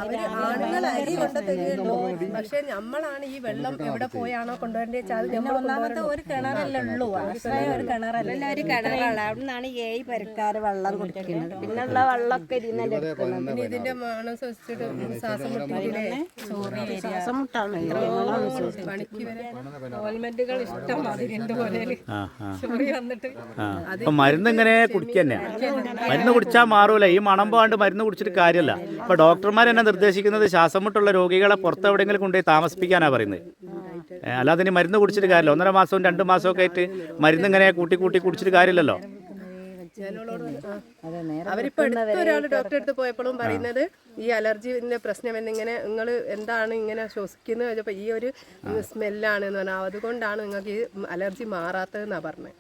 അവര് ആണുങ്ങൾ അരി കൊണ്ടുതരുമല്ലോ. പക്ഷെ നമ്മളാണ് ഈ വെള്ളം എവിടെ പോയാണോ കൊണ്ടുവരേണ്ടത്. ഒന്നാമത്തെ ഒരു കിണറല്ലേ ഉള്ളൂ, ആശ്രയം ഒരു കിണറല്ല, ഒരു കിണറാണ്. അവിടെ നിന്നാണ് 7 പെരക്കാര് വെള്ളം കുടിക്കുന്നത്. പിന്നുള്ള വെള്ളമൊക്കെ ഇതിന്റെ മണം ശ്വസിച്ചിട്ട് ശ്വാസം ശ്വാസം മുട്ടാണ്. പണിക്ക് വരെ ഗവൺമെന്റുകൾ ഇഷ്ടം മാതിരി വന്നിട്ട് മരുന്ന് ഇങ്ങനെ കുടിക്കുക തന്നെയാണ്. മരുന്ന് കുടിച്ചാൽ മാറൂല. ഈ മണം പോകാണ്ട് മരുന്ന് കുടിച്ചിട്ട് കാര്യമല്ല. ഇപ്പൊ ഡോക്ടർമാർ എന്നെ നിർദ്ദേശിക്കുന്നത് ശ്വാസം മുട്ടുള്ള രോഗികളെ പുറത്ത് എവിടെയെങ്കിലും കൊണ്ടുപോയി താമസിപ്പിക്കാനാണ് പറയുന്നത്. അല്ലാതെ ഇനി മരുന്ന് കുടിച്ചിട്ട് കാര്യമില്ല. 1.5 മാസവും 2 മാസമൊക്കെ ആയിട്ട് മരുന്ന് ഇങ്ങനെ കൂട്ടി കുടിച്ചിട്ട് കാര്യമില്ലല്ലോ. അവരിപ്പോ അടുത്ത ഒരാൾ ഡോക്ടറെ അടുത്ത് പോയപ്പോഴും പറയുന്നത് ഈ അലർജിന്റെ പ്രശ്നം എന്നിങ്ങനെ നിങ്ങൾ എന്താണ് ഇങ്ങനെ ശ്വസിക്കുന്നത് ചോദിച്ചപ്പോൾ ഈ ഒരു സ്മെല്ലാണ് എന്ന് പറഞ്ഞാൽ അതുകൊണ്ടാണ് നിങ്ങൾക്ക് ഈ അലർജി മാറാത്തതെന്നാ പറഞ്ഞത്.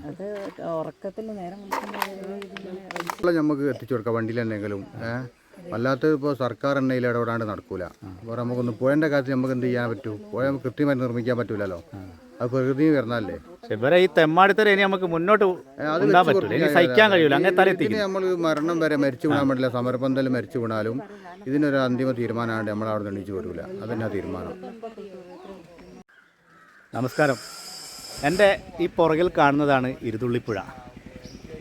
അത് ഉറക്കത്തിൽ നേരം നമുക്ക് എത്തിച്ചു കൊടുക്കാം വണ്ടിയിൽ എന്തെങ്കിലും. അല്ലാത്തത് ഇപ്പോൾ സർക്കാർ എണ്ണയിൽ ഇടപെടാണ്ട് നടക്കൂല. അപ്പോൾ നമുക്കൊന്ന് പോയതിൻ്റെ കാര്യത്തിൽ നമുക്ക് എന്ത് ചെയ്യാൻ പറ്റൂ? പോയാൽ നമുക്ക് കൃത്യമായി നിർമ്മിക്കാൻ പറ്റൂലല്ലോ. അത് പ്രകൃതി വരുന്നല്ലേ. ഇവരെ ഈ തെമ്മാടിത്തരം ഇനി നമുക്ക് മുന്നോട്ട് സഹിക്കാൻ കഴിയൂല. അങ്ങനെ നമ്മൾ മരണം വരെ മരിച്ചു വീണാൻ പറ്റില്ല. സമരപന്തൽ മരിച്ചു വീണാലും ഇതിനൊരു അന്തിമ തീരുമാനമാണ്ട് നമ്മൾ അവിടെ എണീച്ചു വരില്ല. അതന്നെ തീരുമാനം. നമസ്കാരം. എൻ്റെ ഈ പുറകിൽ കാണുന്നതാണ് ഇരുതുള്ളിപ്പുഴ.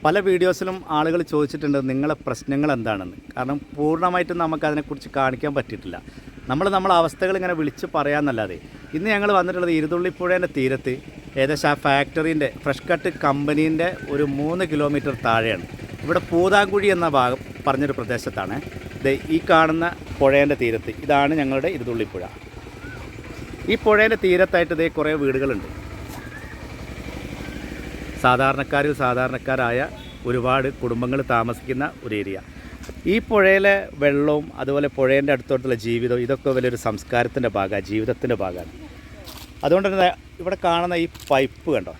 പല വീഡിയോസിലും ആളുകൾ ചോദിച്ചിട്ടുണ്ട് നിങ്ങളെ പ്രശ്നങ്ങൾ എന്താണെന്ന്. കാരണം പൂർണ്ണമായിട്ടും നമുക്കതിനെക്കുറിച്ച് കാണിക്കാൻ പറ്റിയിട്ടില്ല. നമ്മളെ അവസ്ഥകൾ ഇങ്ങനെ വിളിച്ച് പറയാമെന്നല്ലാതെ. ഇന്ന് ഞങ്ങൾ വന്നിട്ടുള്ളത് ഇരുതുള്ളിപ്പുഴേൻ്റെ തീരത്ത് ഏകദേശം ആ ഫാക്ടറീൻ്റെ ഫ്രഷ് കട്ട് കമ്പനീൻ്റെ ഒരു 3 കിലോമീറ്റർ താഴെയാണ്. ഇവിടെ പൂതാങ്കുഴി എന്ന ഭാഗം പറഞ്ഞൊരു പ്രദേശത്താണ്. ഈ കാണുന്ന പുഴേൻ്റെ തീരത്ത് ഇതാണ് ഞങ്ങളുടെ ഇരുതുള്ളിപ്പുഴ. ഈ പുഴേൻ്റെ തീരത്തായിട്ട് കുറേ വീടുകളുണ്ട്. സാധാരണക്കാരായ ഒരുപാട് കുടുംബങ്ങൾ താമസിക്കുന്ന ഒരു ഏരിയ. ഈ പുഴയിലെ വെള്ളവും അതുപോലെ പുഴേൻ്റെ അടുത്തോട്ടുള്ള ജീവിതവും ഇതൊക്കെ വലിയൊരു സംസ്കാരത്തിൻ്റെ ഭാഗമാണ്, ജീവിതത്തിൻ്റെ ഭാഗമാണ്. അതുകൊണ്ട് തന്നെ ഇവിടെ കാണുന്ന ഈ പൈപ്പ് കണ്ടോ,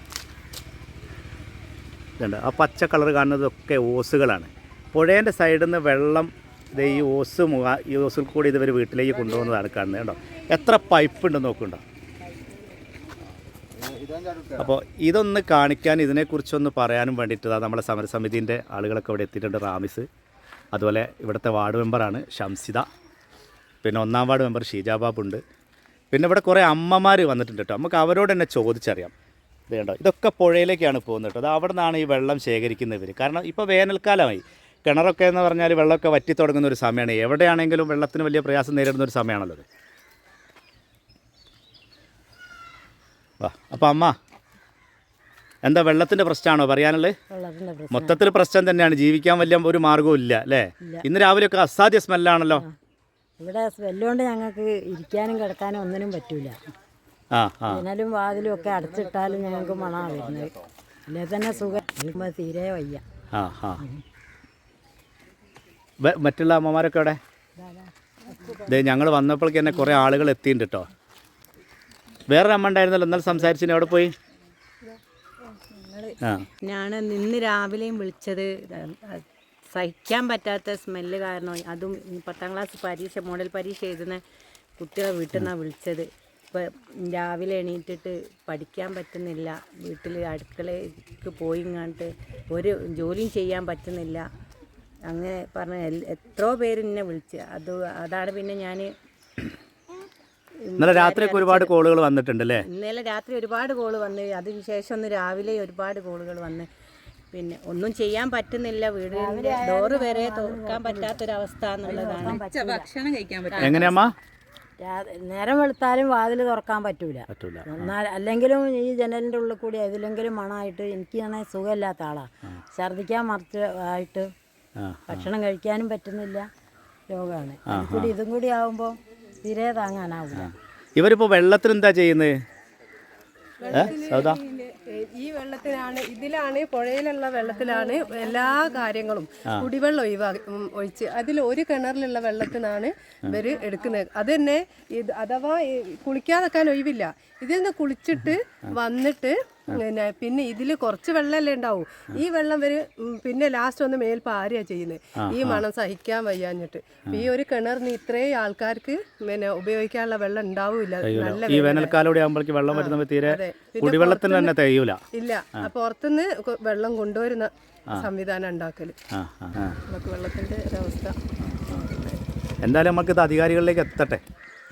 ഇതുണ്ട്. ആ പച്ച കളർ കാണുന്നതൊക്കെ ഓസുകളാണ്. പുഴേൻ്റെ സൈഡിൽ നിന്ന് വെള്ളം ഈ ഓസിൽ കൂടി ഇതുവരെ വീട്ടിലേക്ക് കൊണ്ടുപോകുന്നതാണ് കാണുന്നത്. കണ്ടോ എത്ര പൈപ്പ് ഉണ്ടെന്ന് നോക്കുന്നുണ്ടോ. അപ്പോൾ ഇതൊന്ന് കാണിക്കാൻ, ഇതിനെക്കുറിച്ചൊന്ന് പറയാനും വേണ്ടിയിട്ട് നമ്മളെ സമരസമിതിൻ്റെ ആളുകളൊക്കെ ഇവിടെ എത്തിയിട്ടുണ്ട്. റാമിസ്, അതുപോലെ ഇവിടുത്തെ വാർഡ് മെമ്പറാണ് ഷംസിദ, പിന്നെ 1-ാം വാർഡ് മെമ്പർ ഷീജാബാബുണ്ട്. പിന്നെ ഇവിടെ കുറേ അമ്മമാർ വന്നിട്ടുണ്ട് കേട്ടോ. നമുക്ക് അവരോട് തന്നെ ചോദിച്ചറിയാം. ഇത് കണ്ടോ, ഇതൊക്കെ പുഴയിലേക്കാണ് പോകുന്നത് കേട്ടോ. അത് അവിടെ നിന്നാണ് ഈ വെള്ളം ശേഖരിക്കുന്നവർ. കാരണം ഇപ്പോൾ വേനൽക്കാലമായി, കിണറൊക്കെ എന്ന് പറഞ്ഞാൽ വെള്ളമൊക്കെ വറ്റി തുടങ്ങുന്ന ഒരു സമയമാണ്. എവിടെയാണെങ്കിലും വെള്ളത്തിന് വലിയ പ്രയാസം നേരിടുന്ന ഒരു സമയമാണല്ലോ അത്. വാ. അപ്പോൾ അമ്മ, എന്താ വെള്ളത്തിൻ്റെ പ്രശ്നമാണോ പറയാനുള്ളത്? മൊത്തത്തിൽ പ്രശ്നം തന്നെയാണ്. ജീവിക്കാൻ വലിയ ഒരു മാർഗവും ഇല്ല അല്ലേ? ഇന്ന് രാവിലെയൊക്കെ അസാധ്യ സ്മെല്ലാണല്ലോ. ഇവിടെ സ്മെല്ലുകൊണ്ട് ഞങ്ങൾക്ക് ഇരിക്കാനും കിടക്കാനും ഒന്നിനും പറ്റൂല. ജനലും വാതിലും ഒക്കെ അടച്ചിട്ടാലും ഞങ്ങൾക്ക് മണമാണ് വരുന്നത്. അല്ലേ തന്നെ സുഖം തീരെ വയ്യ. മറ്റുള്ള അമ്മമാരൊക്കെ അവിടെ ഞങ്ങൾ വന്നപ്പോഴേക്ക് തന്നെ കുറേ ആളുകൾ എത്തിയിട്ടുണ്ട് കേട്ടോ. വേറൊരു അമ്മ ഉണ്ടായിരുന്നല്ലോ, എന്നാൽ സംസാരിച്ചിന് അവിടെ പോയി. ഞാൻ ഇന്ന് രാവിലെയും വിളിച്ചത് സഹിക്കാൻ പറ്റാത്ത സ്മെല്ല് കാരണം. അതും 10ാം ക്ലാസ് മോഡൽ പരീക്ഷ എഴുതുന്ന കുട്ടികളെ വീട്ടിൽ നിന്നാണ് വിളിച്ചത്. ഇപ്പം രാവിലെ എണീറ്റിട്ട് പഠിക്കാൻ പറ്റുന്നില്ല, വീട്ടിൽ അടുക്കളയ്ക്ക് പോയി ഇങ്ങോട്ട് ഒരു ജോലിയും ചെയ്യാൻ പറ്റുന്നില്ല. അങ്ങനെ പറഞ്ഞ എത്രയോ പേര് എന്നെ വിളിച്ച്. അതാണ് പിന്നെ ഞാൻ ഇന്നലെ രാത്രിയൊക്കെ ഒരുപാട് കോളുകൾ വന്നിട്ടുണ്ടല്ലേ? ഇന്നലെ രാത്രി ഒരുപാട് കോള് വന്ന്, അതിനുശേഷം ഒന്ന് രാവിലെ ഒരുപാട് കോളുകൾ വന്ന്. പിന്നെ ഒന്നും ചെയ്യാൻ പറ്റുന്നില്ല, വീടിൻ്റെ ഡോറ് വരെ തുറക്കാൻ പറ്റാത്തൊരവസ്ഥ എന്നുള്ളതാണ്. ഭക്ഷണം കഴിക്കാൻ പറ്റില്ല. എങ്ങനെയമ്മ? നേരം വെളുത്താലും വാതിൽ തുറക്കാൻ പറ്റൂല. എന്നാൽ അല്ലെങ്കിലും ഈ ജനലിൻ്റെ ഉള്ളിൽ കൂടി ഏതിലെങ്കിലും മണമായിട്ട് എനിക്കാണെങ്കിൽ സുഖമില്ലാത്ത ആളാണ്. ഛർദ്ദിക്കാൻ മറിച്ചായിട്ട് ഭക്ഷണം കഴിക്കാനും പറ്റുന്നില്ല, രോഗമാണ്. കൂടി ഇതും കൂടി ആകുമ്പോൾ തീരെ താങ്ങാനാവില്ല. ഇവരിപ്പോൾ വെള്ളത്തിന് എന്താ ചെയ്യുന്നത്? ഈ വെള്ളത്തിലാണ്, ഇതിലാണ്, പുഴയിലുള്ള വെള്ളത്തിലാണ് എല്ലാ കാര്യങ്ങളും. കുടിവെള്ളം ഒഴിച്ച് അതിൽ ഒരു കിണറിലുള്ള വെള്ളത്തിനാണ് ഇവര് എടുക്കുന്നത്. അത് തന്നെ അഥവാ കുളിക്കാതെക്കാൻ ഒഴിവില്ല. ഇതിൽ നിന്ന് കുളിച്ചിട്ട് വന്നിട്ട് പിന്നെ ഇതിൽ കുറച്ച് വെള്ളമല്ലേ ഉണ്ടാവും. ഈ വെള്ളം വരെ പിന്നെ ലാസ്റ്റ് ഒന്ന് മേൽപ്പാരുക ചെയ്യുന്നത്. ഈ മണം സഹിക്കാൻ വയ്യാഞ്ഞിട്ട്. ഈ ഒരു കിണറിന് ഇത്രയും ആൾക്കാർക്ക് പിന്നെ ഉപയോഗിക്കാനുള്ള വെള്ളം ഉണ്ടാവില്ല. നല്ല ഈ വേനൽക്കാലം ആകുമ്പോഴേക്ക് വെള്ളം വരുന്ന തീരെ കുടിവെള്ളത്തിന് തന്നെ തികയൂല. ഇല്ല, പുറത്തുനിന്ന് വെള്ളം കൊണ്ടുവരുന്ന സംവിധാനം ഉണ്ടാക്കല്. നമുക്ക് വെള്ളത്തിന്റെ ഒരവസ്ഥ എന്തായാലും നമുക്കിത് അധികാരികളിലേക്ക് എത്തട്ടെ.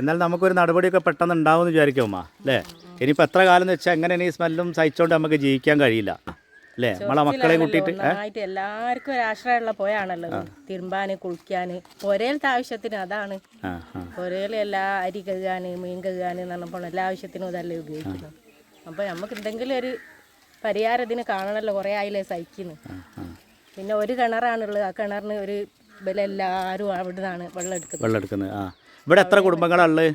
എന്നാൽ നമുക്കൊരു നടപടിയൊക്കെ പെട്ടെന്ന് ഉണ്ടാവുമെന്ന് വിചാരിക്കുമ്മ അല്ലേ? ഇനിയിപ്പോൾ എത്ര കാലം എന്ന് വെച്ചാൽ എങ്ങനെ ഈ സ്മെല്ലും സഹിച്ചുകൊണ്ട് നമുക്ക് ജീവിക്കാൻ കഴിയില്ല അല്ലേ? നമ്മളെ മക്കളെ കൂട്ടിയിട്ട് ഒന്നായിട്ട് എല്ലാവർക്കും ഒരു ആശ്രയമുള്ള പോയാണല്ലോ തിരുമ്പാന് കുളിക്കാന് പൊരയിലത്തെ ആവശ്യത്തിന് അതാണ്. പൊരയിൽ എല്ലാ അരി കഴുകാന് മീൻ കഴുകാന് എന്ന് പറഞ്ഞപ്പോൾ എല്ലാ ആവശ്യത്തിനും ഇതല്ലേ ഉപയോഗിക്കുന്നത്. അപ്പോൾ നമുക്ക് എന്തെങ്കിലും ഒരു പരിഹാരം ഇതിന് കാണണമല്ലോ. കുറേ ആയില്ലേ സഹിക്കുന്നു. പിന്നെ ഒരു കിണറാണുള്ളത്. ആ കിണറിന് ഒരു എല്ലാവരും അവിടെ നിന്നാണ് വെള്ളം എടുക്കുന്നത്. ഇവിടെ എത്ര കുടുംബങ്ങളുള്ളത്?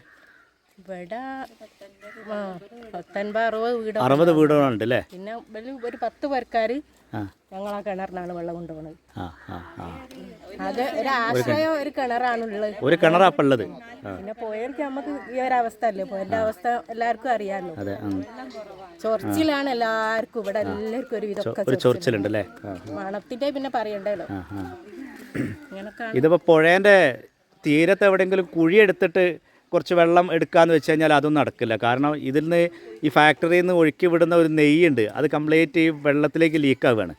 ഇവിടെ 50-60 വീട്. 60 വീടുകളുണ്ട് അല്ലേ? പിന്നെ ഒരു 10 പേർക്കാർ ഞങ്ങൾ ആ കിണറിനാണ് വെള്ളം കൊണ്ടുപോകുന്നത്. അത് ഒരു ആശ്രയം ഒരു കിണറാണുള്ളത്. ഒരു കിണറാപ്പം ഉള്ളത്. പിന്നെ പോയവർക്ക് നമുക്ക് ഈ ഒരു അവസ്ഥ അല്ലേ, പോയതിന്റെ അവസ്ഥ എല്ലാവർക്കും അറിയാമല്ലോ. ചൊറിച്ചിലാണ് എല്ലാവർക്കും. ഇവിടെ എല്ലാവർക്കും ഒരു വിധമൊക്കെ ചൊറിച്ചിലുണ്ട് അല്ലേ? മണത്തിന്റെ പിന്നെ പറയണ്ടല്ലോ. ഇതിപ്പോൾ പുഴേൻ്റെ തീരത്ത് എവിടെയെങ്കിലും കുഴി എടുത്തിട്ട് കുറച്ച് വെള്ളം എടുക്കാമെന്ന് വെച്ച് കഴിഞ്ഞാൽ അതൊന്നും നടക്കില്ല. കാരണം ഇതിൽ നിന്ന് ഈ ഫാക്ടറിയിൽ നിന്ന് ഒഴുക്കി വിടുന്ന ഒരു നെയ്യുണ്ട്, അത് കംപ്ലീറ്റ് ഈ വെള്ളത്തിലേക്ക് ലീക്കാവുകയാണ്.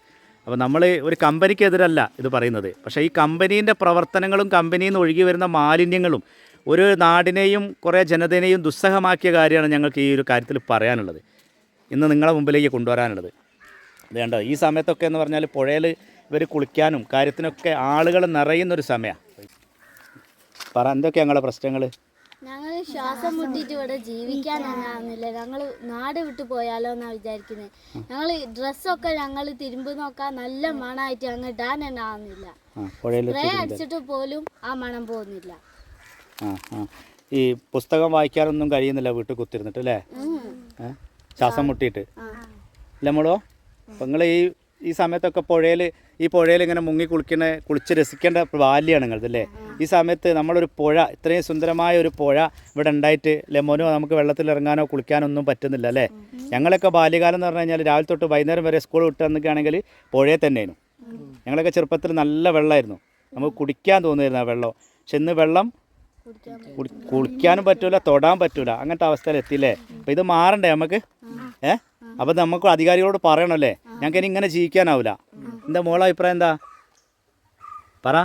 അപ്പോൾ നമ്മൾ ഒരു കമ്പനിക്കെതിരല്ല ഇത് പറയുന്നത്. പക്ഷേ ഈ കമ്പനീൻ്റെ പ്രവർത്തനങ്ങളും കമ്പനിയിൽ നിന്ന് ഒഴുകി വരുന്ന മാലിന്യങ്ങളും ഒരു നാടിനെയും കുറേ ജനതയെയും ദുസ്സഹമാക്കിയ കാര്യമാണ് ഞങ്ങൾക്ക് ഈ ഒരു കാര്യത്തിൽ പറയാനുള്ളത്, ഇന്ന് നിങ്ങളെ മുമ്പിലേക്ക് കൊണ്ടുവരാനുള്ളത്. ഇത് കണ്ടോ, ഈ സമയത്തൊക്കെ എന്ന് പറഞ്ഞാൽ പുഴയിൽ ഇവർ കുളിക്കാനും കാര്യത്തിനൊക്കെ ആളുകൾ നിറയുന്നൊരു സമയമാണ്. പറ, എന്തൊക്കെയാണ് ഞങ്ങളുടെ പ്രശ്നങ്ങൾ? ഞങ്ങൾ ശ്വാസം മുട്ടിയിട്ട് ഇവിടെ ജീവിക്കാൻ തന്നെ ആവുന്നില്ല. ഞങ്ങൾ നാട് വിട്ടു പോയാലോ എന്നാണ് വിചാരിക്കുന്നത്. ഞങ്ങൾ ഡ്രസ്സൊക്കെ ഞങ്ങൾ തിരുമ്പ് നോക്കാൻ നല്ല മണമായിട്ട് ഞങ്ങൾ ഇടാൻ തന്നെ ആവുന്നില്ല. സ്പ്രേ അടിച്ചിട്ട് പോലും ആ മണം പോകുന്നില്ല. ഈ പുസ്തകം വായിക്കാനൊന്നും കഴിയുന്നില്ല വീട്ടിൽ കുത്തിരുന്നിട്ട് അല്ലേ? ശ്വാസം മുട്ടിയിട്ട് അല്ലേ മോളോ? അപ്പം നിങ്ങൾ ഈ സമയത്തൊക്കെ ഈ പുഴയിൽ ഇങ്ങനെ മുങ്ങി കുളിച്ച് രസിക്കേണ്ട ബാല്യമാണ് നിങ്ങളത് അല്ലേ? ഈ സമയത്ത് നമ്മളൊരു പുഴ, ഇത്രയും സുന്ദരമായ ഒരു പുഴ ഇവിടെ ഉണ്ടായിട്ട് ലെമോനോ നമുക്ക് വെള്ളത്തിൽ ഇറങ്ങാനോ കുളിക്കാനോ ഒന്നും പറ്റുന്നില്ല അല്ലേ? ഞങ്ങളൊക്കെ ബാല്യകാലം എന്ന് പറഞ്ഞു കഴിഞ്ഞാൽ രാവിലെ തൊട്ട് വൈകുന്നേരം വരെ സ്കൂൾ വിട്ട് വന്നിക്കുകയാണെങ്കിൽ പുഴയിൽ തന്നെയായിരുന്നു. ഞങ്ങളൊക്കെ ചെറുപ്പത്തിൽ നല്ല വെള്ളമായിരുന്നു, നമുക്ക് കുടിക്കാൻ തോന്നുമായിരുന്നു ആ വെള്ളം. പക്ഷെ ഇന്ന് വെള്ളം കുളിക്കാനും പറ്റൂല, തൊടാൻ പറ്റൂല, അങ്ങനത്തെ അവസ്ഥയിൽ എത്തിയില്ലേ? അപ്പം ഇത് മാറണ്ടേ നമുക്ക്? അപ്പം നമുക്ക് അധികാരികളോട് പറയണമല്ലേ, ഞങ്ങൾക്ക് ഇനി ഇങ്ങനെ ജീവിക്കാനാവില്ല. എന്താ മോളെ അഭിപ്രായം എന്താ? പറ.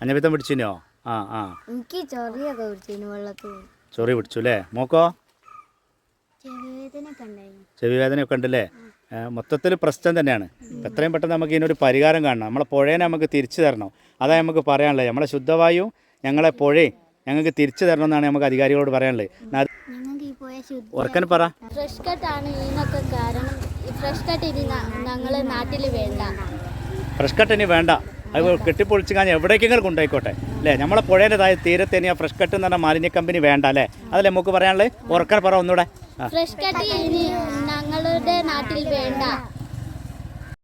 മഞ്ഞപ്പിത്തം പിടിച്ചിനോ? ചൊറി പിടിച്ചു അല്ലേ? മോക്കോ? ചെവി വേദനയൊക്കെ ഉണ്ടല്ലേ? മൊത്തത്തിൽ പ്രശ്നം തന്നെയാണ്. എത്രയും പെട്ടെന്ന് നമുക്ക് ഇതിനൊരു പരിഹാരം കാണണം. നമ്മളെ പുഴയെ നമുക്ക് തിരിച്ചു തരണം. അതാ നമുക്ക് പറയാനുള്ളത്. നമ്മളെ ശുദ്ധവായു, ഞങ്ങളെ പുഴയും ഞങ്ങൾക്ക് തിരിച്ചു തരണം എന്നാണ് നമുക്ക് അധികാരികളോട് പറയാനുള്ളത്. ഉറക്കൻ പറ. ഫ്രഷ് കട്ടാണ് ഇതിനൊക്കെ കാരണം. ഫ്രഷ് കട്ട് ഇനി ഞങ്ങളെ നാട്ടിൽ വേണ്ട. ഫ്രഷ് കട്ട് ഇനി വേണ്ട, അത് കെട്ടിപ്പൊളിച്ച് കഴിഞ്ഞാൽ എവിടേക്കെങ്കിലും കൊണ്ടുപോയിക്കോട്ടെ അല്ലേ? നമ്മളെ പുഴേൻ്റെതായ തീരത്ത് ഇനി ആ ഫ്രഷ് കട്ട് എന്ന് പറഞ്ഞാൽ മാലിന്യ കമ്പനി വേണ്ട അല്ലേ? അതല്ലേ നമുക്ക് പറയാനുള്ളത്? ഉറക്കൻ പറ ഒന്നുകൂടെ. ഫ്രഷ് കട്ട് ഇനി ഞങ്ങളുടെ നാട്ടിൽ വേണ്ട.